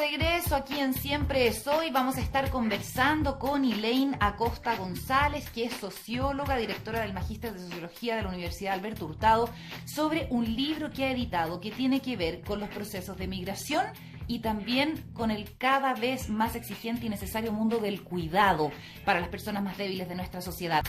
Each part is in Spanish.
regreso aquí en Siempre es Hoy. Vamos a estar conversando con Elaine Acosta González, que es socióloga, directora del Magíster de Sociología de la Universidad Alberto Hurtado, sobre un libro que ha editado que tiene que ver con los procesos de migración y también con el cada vez más exigente y necesario mundo del cuidado para las personas más débiles de nuestra sociedad.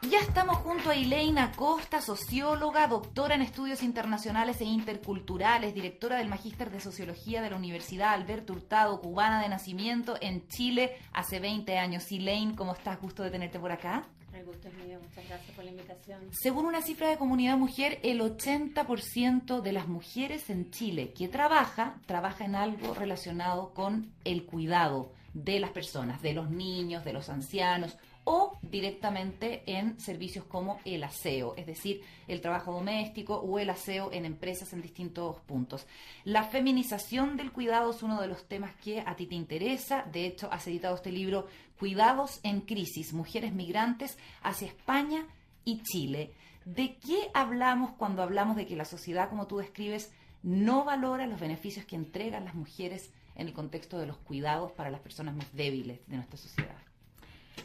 Ya estamos junto a Elaine Acosta, socióloga, doctora en estudios internacionales e interculturales, directora del Magíster de Sociología de la Universidad Alberto Hurtado, cubana de nacimiento, en Chile hace 20 años. Elaine, ¿cómo estás? Gusto de tenerte por acá. El gusto es mío, muchas gracias por la invitación. Según una cifra de Comunidad Mujer, el 80% de las mujeres en Chile que trabaja en algo relacionado con el cuidado de las personas, de los niños, de los ancianos, o directamente en servicios como el aseo, es decir, el trabajo doméstico o el aseo en empresas en distintos puntos. La feminización del cuidado es uno de los temas que a ti te interesa. De hecho, has editado este libro, Cuidados en Crisis, Mujeres Migrantes hacia España y Chile. ¿De qué hablamos cuando hablamos de que la sociedad, como tú describes, no valora los beneficios que entregan las mujeres en el contexto de los cuidados para las personas más débiles de nuestra sociedad?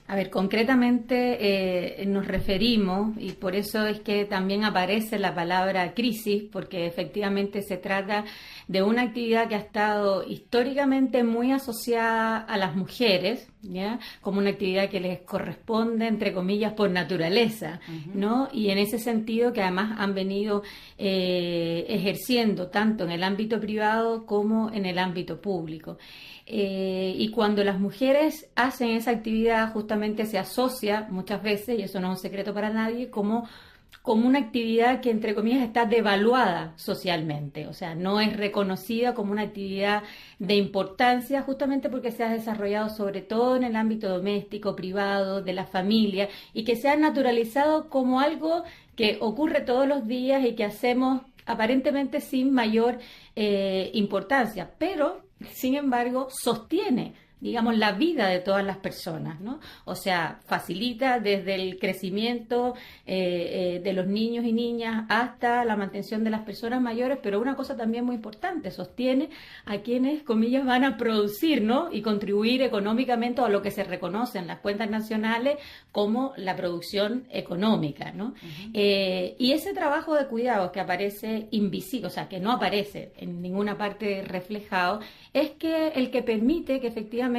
A ver, concretamente nos referimos, y por eso es que también aparece la palabra crisis, porque efectivamente se trata de una actividad que ha estado históricamente muy asociada a las mujeres, ¿ya? Como una actividad que les corresponde, entre comillas, por naturaleza, ¿no? Y en ese sentido que además han venido ejerciendo tanto en el ámbito privado como en el ámbito público. Y cuando las mujeres hacen esa actividad, justamente se asocia muchas veces, y eso no es un secreto para nadie, como una actividad que, entre comillas, está devaluada socialmente, o sea, no es reconocida como una actividad de importancia, justamente porque se ha desarrollado sobre todo en el ámbito doméstico, privado, de la familia, y que se ha naturalizado como algo que ocurre todos los días y que hacemos aparentemente sin mayor importancia, pero sin embargo sostiene, digamos, la vida de todas las personas, ¿no? O sea, facilita desde el crecimiento de los niños y niñas hasta la mantención de las personas mayores, pero una cosa también muy importante, sostiene a quienes, comillas, van a producir, ¿no? Y contribuir económicamente a lo que se reconoce en las cuentas nacionales como la producción económica, ¿no? Y ese trabajo de cuidados que aparece invisible, o sea, que no aparece en ninguna parte reflejado, es que el que permite que efectivamente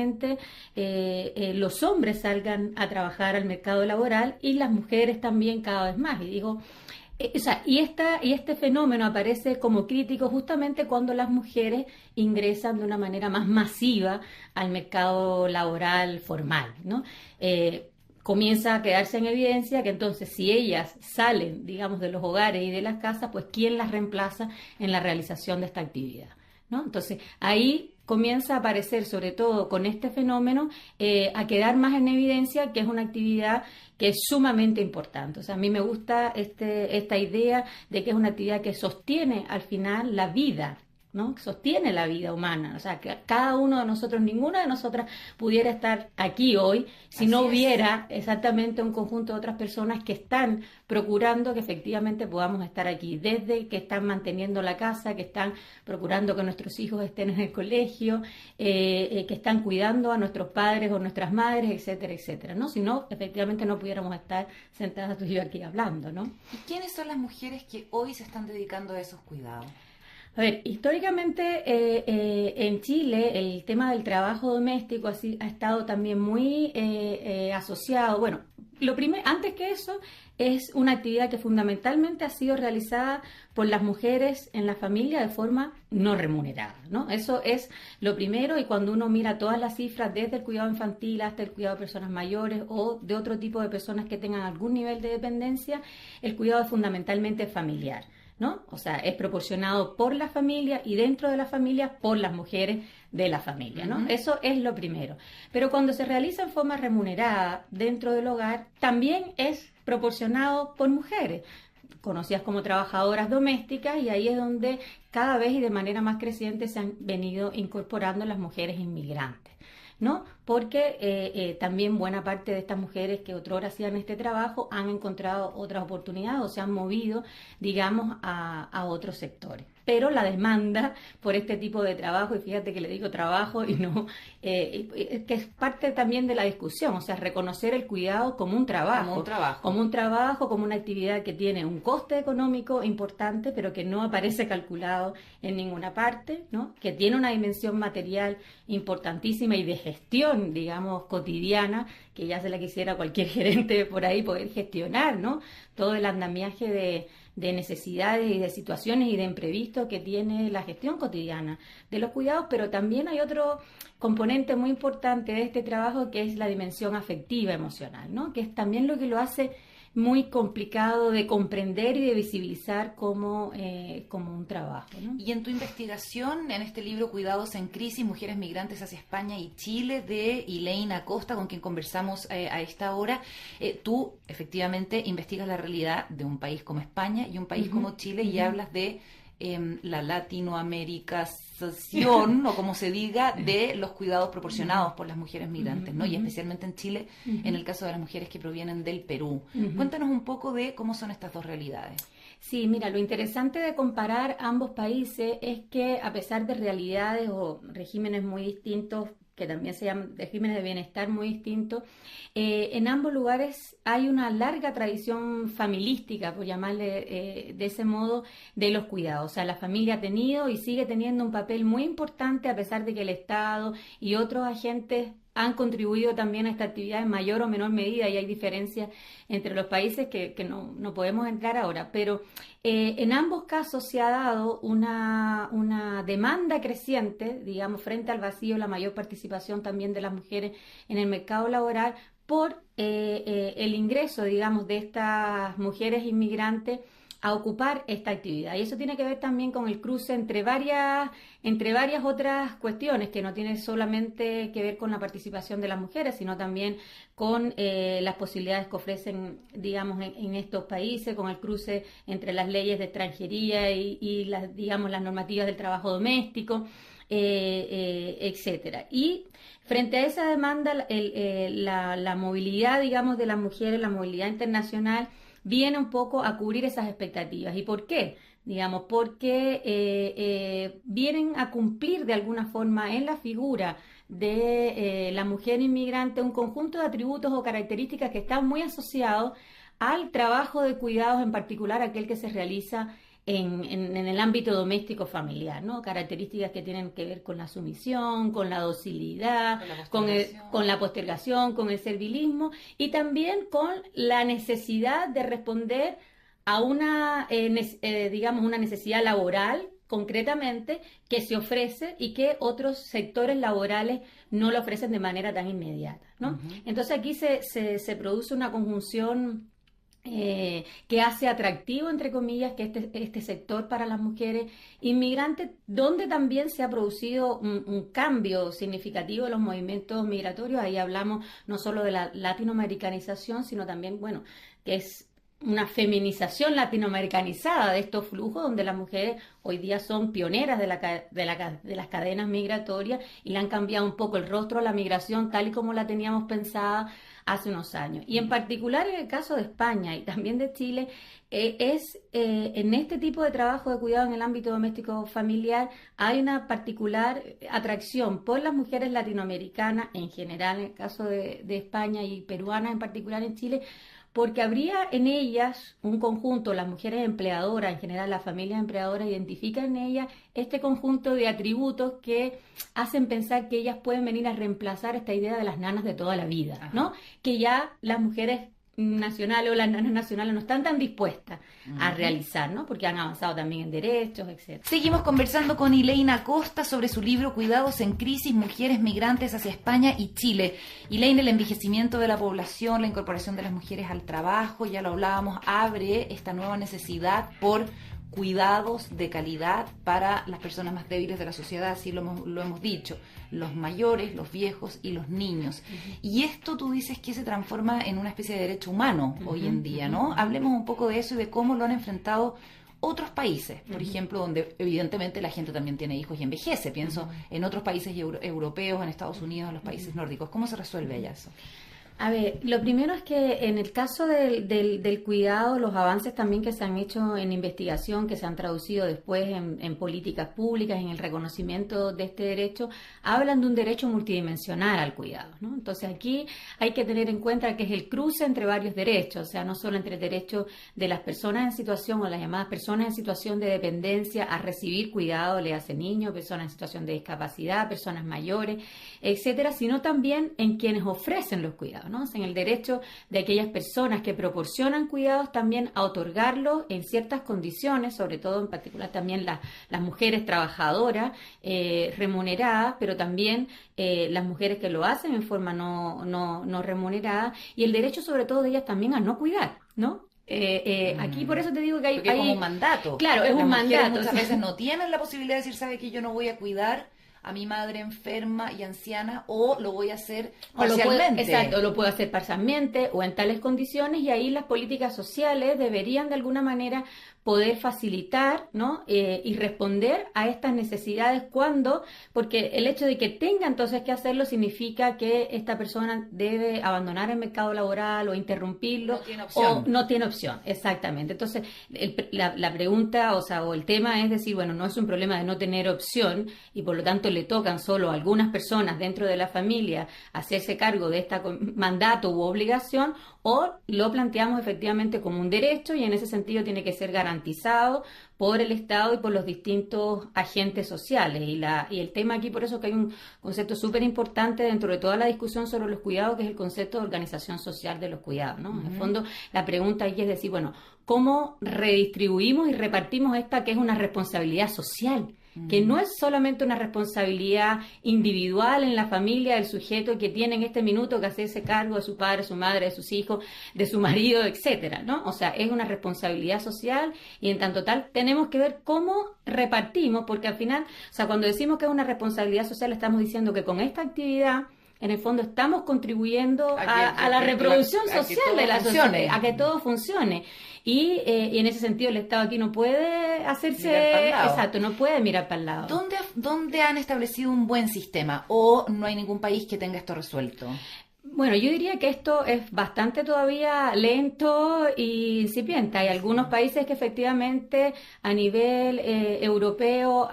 los hombres salgan a trabajar al mercado laboral y las mujeres también cada vez más. Y digo, y este fenómeno aparece como crítico justamente cuando las mujeres ingresan de una manera más masiva al mercado laboral formal, ¿no? Comienza a quedarse en evidencia que entonces si ellas salen, digamos, de los hogares y de las casas, pues ¿quién las reemplaza en la realización de esta actividad? ¿No? Entonces ahí comienza a aparecer, sobre todo con este fenómeno, a quedar más en evidencia que es una actividad que es sumamente importante. O sea, a mí me gusta esta idea de que es una actividad que sostiene al final la vida, ¿no? Sostiene la vida humana. O sea, que cada uno de nosotros, ninguna de nosotras pudiera estar aquí hoy si no hubiera exactamente un conjunto de otras personas que están procurando que efectivamente podamos estar aquí, desde que están manteniendo la casa, que están procurando que nuestros hijos estén en el colegio, que están cuidando a nuestros padres o nuestras madres, etcétera, etcétera, ¿no? Si no, efectivamente no pudiéramos estar sentadas tú y yo aquí hablando, ¿no? ¿Y quiénes son las mujeres que hoy se están dedicando a esos cuidados? A ver, históricamente en Chile el tema del trabajo doméstico ha estado también muy asociado. Bueno, antes que eso, es una actividad que fundamentalmente ha sido realizada por las mujeres en la familia de forma no remunerada, ¿no? Eso es lo primero, y cuando uno mira todas las cifras, desde el cuidado infantil hasta el cuidado de personas mayores o de otro tipo de personas que tengan algún nivel de dependencia, el cuidado es fundamentalmente familiar, ¿no? O sea, es proporcionado por la familia y dentro de la familia por las mujeres de la familia, ¿no? Eso es lo primero. Pero cuando se realiza en forma remunerada dentro del hogar, también es proporcionado por mujeres, conocidas como trabajadoras domésticas, y ahí es donde cada vez y de manera más creciente se han venido incorporando las mujeres inmigrantes, ¿no? Porque también buena parte de estas mujeres que otrora hacían este trabajo han encontrado otras oportunidades o se han movido, digamos, a otros sectores. pero la demanda por este tipo de trabajo, y fíjate que le digo trabajo y no, que es parte también de la discusión, o sea, reconocer el cuidado como un trabajo, como una actividad que tiene un coste económico importante, pero que no aparece calculado en ninguna parte, ¿no? Que tiene una dimensión material importantísima y de gestión, digamos, cotidiana, que ya se la quisiera cualquier gerente por ahí poder gestionar, ¿no? Todo el andamiaje de necesidades y de situaciones y de imprevistos que tiene la gestión cotidiana de los cuidados, pero también hay otro componente muy importante de este trabajo que es la dimensión afectiva emocional, ¿no? Que es también lo que lo hace muy complicado de comprender y de visibilizar como un trabajo, ¿no? Y en tu investigación, en este libro Cuidados en Crisis, Mujeres Migrantes hacia España y Chile, de Elaine Acosta, con quien conversamos a esta hora, tú efectivamente investigas la realidad de un país como España y un país como Chile, y hablas de la latinoamericación, o como se diga, de los cuidados proporcionados por las mujeres migrantes, ¿no? Y especialmente en Chile, en el caso de las mujeres que provienen del Perú. Cuéntanos un poco de cómo son estas dos realidades. Sí, mira, lo interesante de comparar ambos países es que, a pesar de realidades o regímenes muy distintos, que también se llaman regímenes de bienestar muy distintos, en ambos lugares hay una larga tradición familistica, por llamarle de ese modo, de los cuidados. O sea, la familia ha tenido y sigue teniendo un papel muy importante, a pesar de que el Estado y otros agentes han contribuido también a esta actividad en mayor o menor medida, y hay diferencias entre los países que no podemos entrar ahora, pero en ambos casos se ha dado una demanda creciente, digamos, frente al vacío, la mayor participación también de las mujeres en el mercado laboral por el ingreso, digamos, de estas mujeres inmigrantes a ocupar esta actividad. Y eso tiene que ver también con el cruce entre varias otras cuestiones, que no tiene solamente que ver con la participación de las mujeres, sino también con las posibilidades que ofrecen, digamos, en estos países, con el cruce entre las leyes de extranjería y las, digamos, las normativas del trabajo doméstico, etcétera. Y frente a esa demanda, la movilidad, digamos, de las mujeres, la movilidad internacional, viene un poco a cubrir esas expectativas. ¿Y por qué? Digamos, porque vienen a cumplir de alguna forma en la figura de la mujer inmigrante un conjunto de atributos o características que están muy asociados al trabajo de cuidados, en particular aquel que se realiza en el ámbito doméstico familiar, ¿no? Características que tienen que ver con la sumisión, con la docilidad, con la postergación, con el servilismo, y también con la necesidad de responder a una necesidad laboral concretamente que se ofrece y que otros sectores laborales no lo ofrecen de manera tan inmediata, ¿no? Entonces aquí se produce una conjunción que hace atractivo, entre comillas, que este sector para las mujeres inmigrantes, donde también se ha producido un cambio significativo de los movimientos migratorios. Ahí hablamos no solo de la latinoamericanización, sino también, bueno, que es una feminización latinoamericanizada de estos flujos, donde las mujeres hoy día son pioneras de las cadenas migratorias y le han cambiado un poco el rostro a la migración tal y como la teníamos pensada hace unos años. Y en particular en el caso de España y también de Chile, en este tipo de trabajo de cuidado en el ámbito doméstico familiar hay una particular atracción por las mujeres latinoamericanas en general, en el caso de España, y peruanas en particular en Chile, porque habría en ellas un conjunto, las mujeres empleadoras, en general las familias empleadoras, identifican en ellas este conjunto de atributos que hacen pensar que ellas pueden venir a reemplazar esta idea de las nanas de toda la vida, ¿no? Que ya las mujeres nacionales o las nanas nacionales no están tan dispuestas a realizar, ¿no? Porque han avanzado también en derechos, etc. Seguimos conversando con Elaine Acosta sobre su libro Cuidados en Crisis, Mujeres Migrantes hacia España y Chile. Elaine, el envejecimiento de la población, la incorporación de las mujeres al trabajo, ya lo hablábamos, abre esta nueva necesidad por cuidados de calidad para las personas más débiles de la sociedad, así lo hemos dicho, los mayores, los viejos y los niños. Y esto tú dices que se transforma en una especie de derecho humano hoy en día, ¿no? Hablemos un poco de eso y de cómo lo han enfrentado otros países, por ejemplo, donde evidentemente la gente también tiene hijos y envejece. Pienso en otros países europeos, en Estados Unidos, en los países nórdicos. ¿Cómo se resuelve allá eso? A ver, lo primero es que en el caso del cuidado, los avances también que se han hecho en investigación, que se han traducido después en políticas públicas, en el reconocimiento de este derecho, hablan de un derecho multidimensional al cuidado, ¿no? Entonces aquí hay que tener en cuenta que es el cruce entre varios derechos, o sea, no solo entre el derecho de las personas en situación o las llamadas personas en situación de dependencia a recibir cuidado, le hace niños, personas en situación de discapacidad, personas mayores, etcétera, sino también en quienes ofrecen los cuidados, ¿no? O sea, en el derecho de aquellas personas que proporcionan cuidados también a otorgarlos en ciertas condiciones, sobre todo en particular también las mujeres trabajadoras remuneradas, pero también las mujeres que lo hacen en forma no remunerada, y el derecho sobre todo de ellas también a no cuidar, ¿no? Aquí por eso te digo que hay como un mandato. Claro, es un mandato. Muchas veces no tienen la posibilidad de decir, ¿sabe que yo no voy a cuidar a mi madre enferma y anciana, o lo voy a hacer parcialmente? Exacto, lo puedo hacer parcialmente o en tales condiciones, y ahí las políticas sociales deberían de alguna manera poder facilitar, ¿no? Y responder a estas necesidades porque el hecho de que tenga entonces que hacerlo significa que esta persona debe abandonar el mercado laboral o interrumpirlo. No tiene opción. O no tiene opción, exactamente. Entonces, la pregunta, o el tema es decir, bueno, no es un problema de no tener opción y por lo tanto le tocan solo a algunas personas dentro de la familia hacerse cargo de este mandato u obligación, o lo planteamos efectivamente como un derecho y en ese sentido tiene que ser garantizado por el Estado y por los distintos agentes sociales. Y el tema aquí, por eso que hay un concepto súper importante dentro de toda la discusión sobre los cuidados, que es el concepto de organización social de los cuidados, ¿no? En el fondo, la pregunta aquí es decir, bueno, ¿cómo redistribuimos y repartimos esta que es una responsabilidad social? Que no es solamente una responsabilidad individual en la familia del sujeto que tiene en este minuto que hacerse cargo de su padre, su madre, de sus hijos, de su marido, etcétera, ¿no? O sea, es una responsabilidad social y en tanto tal tenemos que ver cómo repartimos, porque al final, o sea, cuando decimos que es una responsabilidad social, estamos diciendo que con esta actividad en el fondo estamos contribuyendo a la reproducción social de la sociedad, a que todo funcione. Y en ese sentido el Estado aquí no puede hacerse... Exacto, no puede mirar para el lado. ¿Dónde han establecido un buen sistema? ¿O no hay ningún país que tenga esto resuelto? Bueno, yo diría que esto es bastante todavía lento y incipiente. Hay algunos países que efectivamente a nivel europeo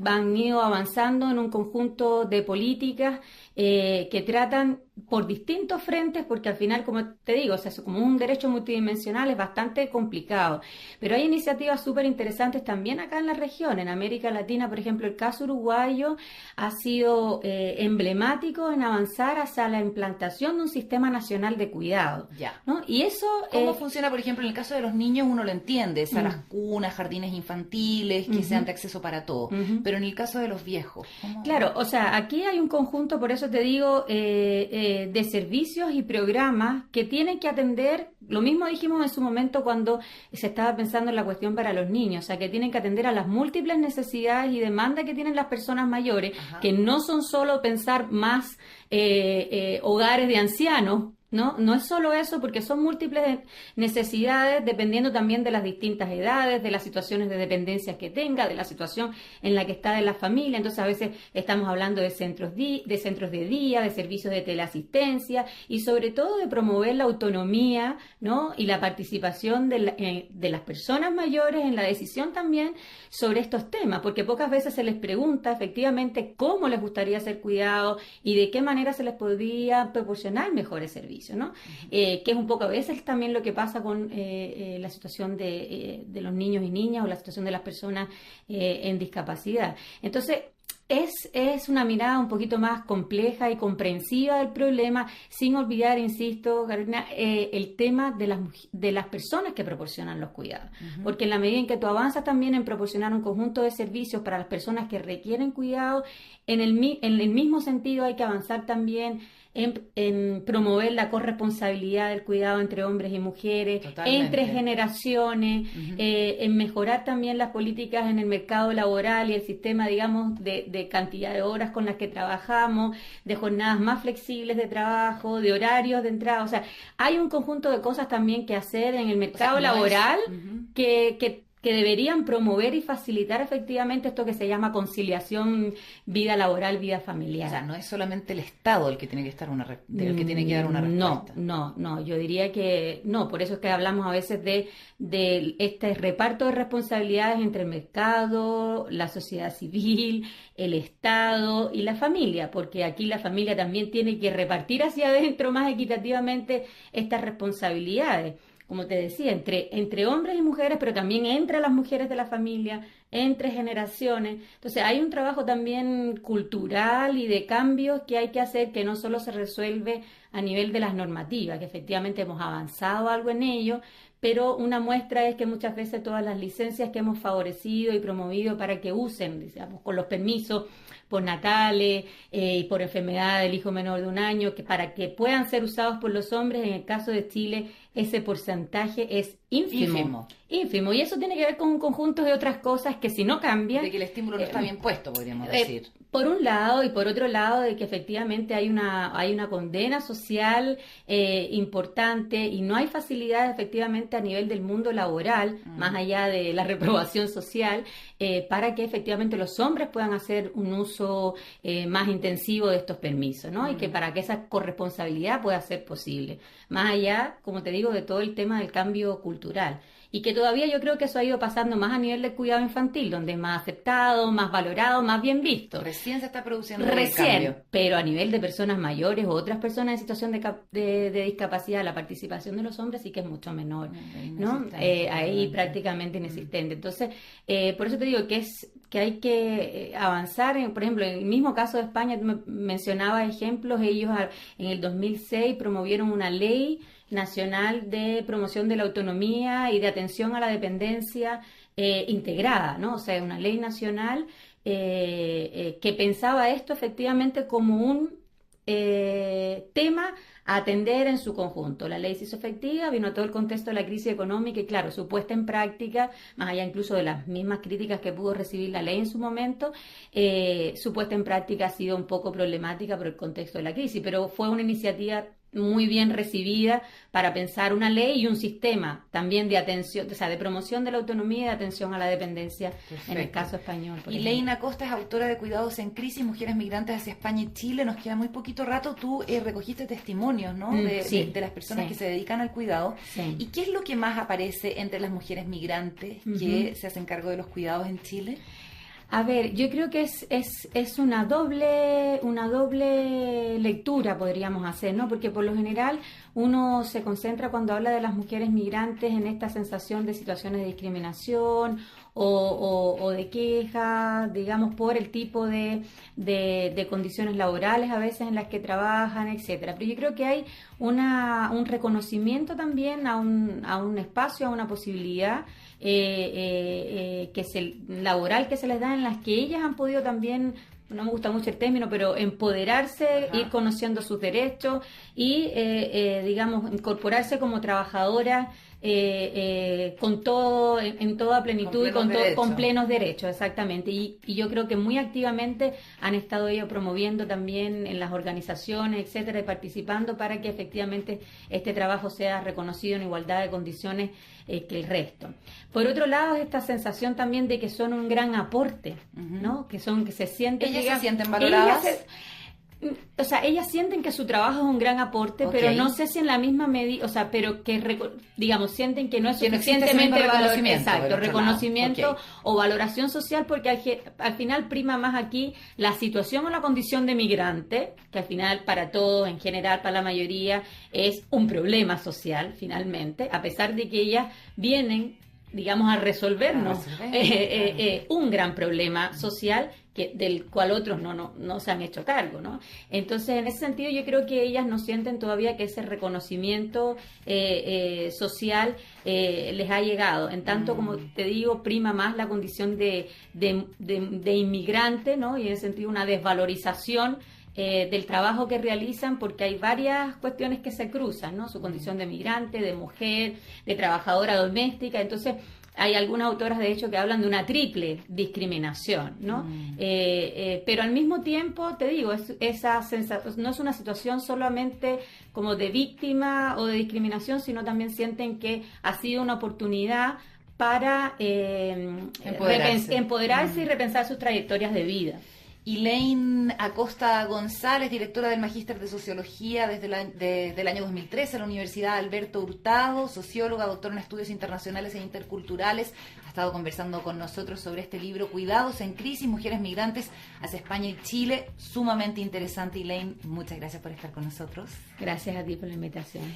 han ido avanzando en un conjunto de políticas que tratan por distintos frentes, porque al final, como te digo, o sea, como un derecho multidimensional es bastante complicado. Pero hay iniciativas súper interesantes también acá en la región, en América Latina. Por ejemplo, el caso uruguayo ha sido emblemático en avanzar hacia la implantación de un sistema nacional de cuidado, ¿no? Y eso... ¿Cómo funciona, por ejemplo, en el caso de los niños? Uno lo entiende, salas cunas, jardines infantiles, que sean de acceso para todos. Pero en el caso de los viejos, ¿cómo? Claro, o sea, aquí hay un conjunto, por eso te digo, de servicios y programas que tienen que atender, lo mismo dijimos en su momento cuando se estaba pensando en la cuestión para los niños, o sea, que tienen que atender a las múltiples necesidades y demandas que tienen las personas mayores, que no son solo pensar más hogares de ancianos, ¿no? No es solo eso, porque son múltiples necesidades dependiendo también de las distintas edades, de las situaciones de dependencia que tenga, de la situación en la que está de la familia. Entonces, a veces estamos hablando de centros de día, de servicios de teleasistencia y sobre todo de promover la autonomía, ¿no? Y la participación de las personas mayores en la decisión también sobre estos temas, porque pocas veces se les pregunta efectivamente cómo les gustaría ser cuidados y de qué manera se les podría proporcionar mejores servicios, ¿no? Que es un poco a veces también lo que pasa con la situación de los niños y niñas o la situación de las personas en discapacidad. Entonces, es una mirada un poquito más compleja y comprensiva del problema, sin olvidar, insisto, Carolina, el tema de las personas que proporcionan los cuidados. Porque en la medida en que tú avanzas también en proporcionar un conjunto de servicios para las personas que requieren cuidado, en el mismo sentido hay que avanzar también en promover la corresponsabilidad del cuidado entre hombres y mujeres, entre generaciones, en mejorar también las políticas en el mercado laboral y el sistema, digamos, de cantidad de horas con las que trabajamos, de jornadas más flexibles de trabajo, de horarios de entrada. O sea, hay un conjunto de cosas también que hacer en el mercado laboral que que deberían promover y facilitar efectivamente esto que se llama conciliación vida laboral, vida familiar. O sea, no es solamente el Estado el que tiene que estar el que tiene que dar una respuesta. No, yo diría que no, por eso es que hablamos a veces de este reparto de responsabilidades entre el mercado, la sociedad civil, el Estado y la familia, porque aquí la familia también tiene que repartir hacia adentro más equitativamente estas responsabilidades. Como te decía, entre hombres y mujeres, pero también entre las mujeres de la familia, entre generaciones. Entonces hay un trabajo también cultural y de cambios que hay que hacer, que no solo se resuelve a nivel de las normativas, que efectivamente hemos avanzado algo en ello, pero una muestra es que muchas veces todas las licencias que hemos favorecido y promovido para que usen, digamos, con los permisos postnatales y por enfermedad del hijo menor de 1 año, que para que puedan ser usados por los hombres, en el caso de Chile, ese porcentaje es ínfimo. Y eso tiene que ver con un conjunto de otras cosas que si no cambian... De que el estímulo no está bien puesto, podríamos decir. Por un lado, y por otro lado, de que efectivamente hay una condena social importante y no hay facilidades efectivamente a nivel del mundo laboral, más allá de la reprobación social, para que efectivamente los hombres puedan hacer un uso más intensivo de estos permisos, ¿no? Y que para que esa corresponsabilidad pueda ser posible. Más allá, como te digo, de todo el tema del cambio cultural. Y que todavía yo creo que eso ha ido pasando más a nivel del cuidado infantil, donde es más aceptado, más valorado, más bien visto. Recién se está produciendo el cambio. Pero a nivel de personas mayores o otras personas en situación de discapacidad, la participación de los hombres sí que es mucho menor, ¿no? Ahí prácticamente inexistente. Entonces, por eso te digo que hay que avanzar. Por ejemplo, en el mismo caso de España, tú me mencionabas ejemplos, ellos en el 2006 promovieron una ley nacional de promoción de la autonomía y de atención a la dependencia integrada, ¿no? O sea, una ley nacional que pensaba esto efectivamente como un tema a atender en su conjunto. La ley se hizo efectiva, vino todo el contexto de la crisis económica y claro, su puesta en práctica, más allá incluso de las mismas críticas que pudo recibir la ley en su momento, su puesta en práctica ha sido un poco problemática por el contexto de la crisis, pero fue una iniciativa muy bien recibida para pensar una ley y un sistema también de atención, o sea, de promoción de la autonomía y de atención a la dependencia. Perfecto. En el caso español. Y Leina Costa es autora de Cuidados en Crisis, Mujeres Migrantes hacia España y Chile. Nos queda muy poquito rato. Tú recogiste testimonios, ¿no? De las personas que se dedican al cuidado. Sí. ¿Y qué es lo que más aparece entre las mujeres migrantes que se hacen cargo de los cuidados en Chile? A ver, yo creo que es una doble lectura podríamos hacer, ¿no? Porque por lo general uno se concentra cuando habla de las mujeres migrantes en esta sensación de situaciones de discriminación o de queja, digamos, por el tipo de condiciones laborales a veces en las que trabajan, etcétera. Pero yo creo que hay un reconocimiento también a un espacio, a una posibilidad laboral que se les da, en las que ellas han podido también, no me gusta mucho el término, pero empoderarse, ir conociendo sus derechos y digamos, incorporarse como trabajadoras con todo, en toda plenitud y con plenos derechos, exactamente. Y yo creo que muy activamente han estado ellos promoviendo también en las organizaciones, etcétera, y participando para que efectivamente este trabajo sea reconocido en igualdad de condiciones que el resto. Por otro lado, esta sensación también de que son un gran aporte, ¿no? Que se sienten... ¿Ellas se sienten valoradas? O sea, ellas sienten que su trabajo es un gran aporte, pero no sé si en la misma medida, o sea, pero que, digamos, sienten que no es suficientemente reconocimiento o valoración social, porque al final prima más aquí la situación o la condición de migrante, que al final para todos, en general, para la mayoría, es un problema social, finalmente, a pesar de que ellas vienen, digamos, a resolvernos un gran problema social del cual otros no se han hecho cargo, ¿no? Entonces, en ese sentido, yo creo que ellas no sienten todavía que ese reconocimiento social les ha llegado. En tanto, como te digo, prima más la condición de inmigrante, ¿no? Y en ese sentido, una desvalorización del trabajo que realizan, porque hay varias cuestiones que se cruzan, ¿no? Su condición de migrante, de mujer, de trabajadora doméstica. Entonces, hay algunas autoras, de hecho, que hablan de una triple discriminación, ¿no? Pero al mismo tiempo, te digo, esa sensación no es una situación solamente como de víctima o de discriminación, sino también sienten que ha sido una oportunidad para empoderarse y repensar sus trayectorias de vida. Elaine Acosta González, directora del Magíster de Sociología desde el año 2013 en la Universidad Alberto Hurtado, socióloga, doctora en estudios internacionales e interculturales, ha estado conversando con nosotros sobre este libro, Cuidados en Crisis, Mujeres Migrantes hacia España y Chile. Sumamente interesante, Elaine. Muchas gracias por estar con nosotros. Gracias a ti por la invitación.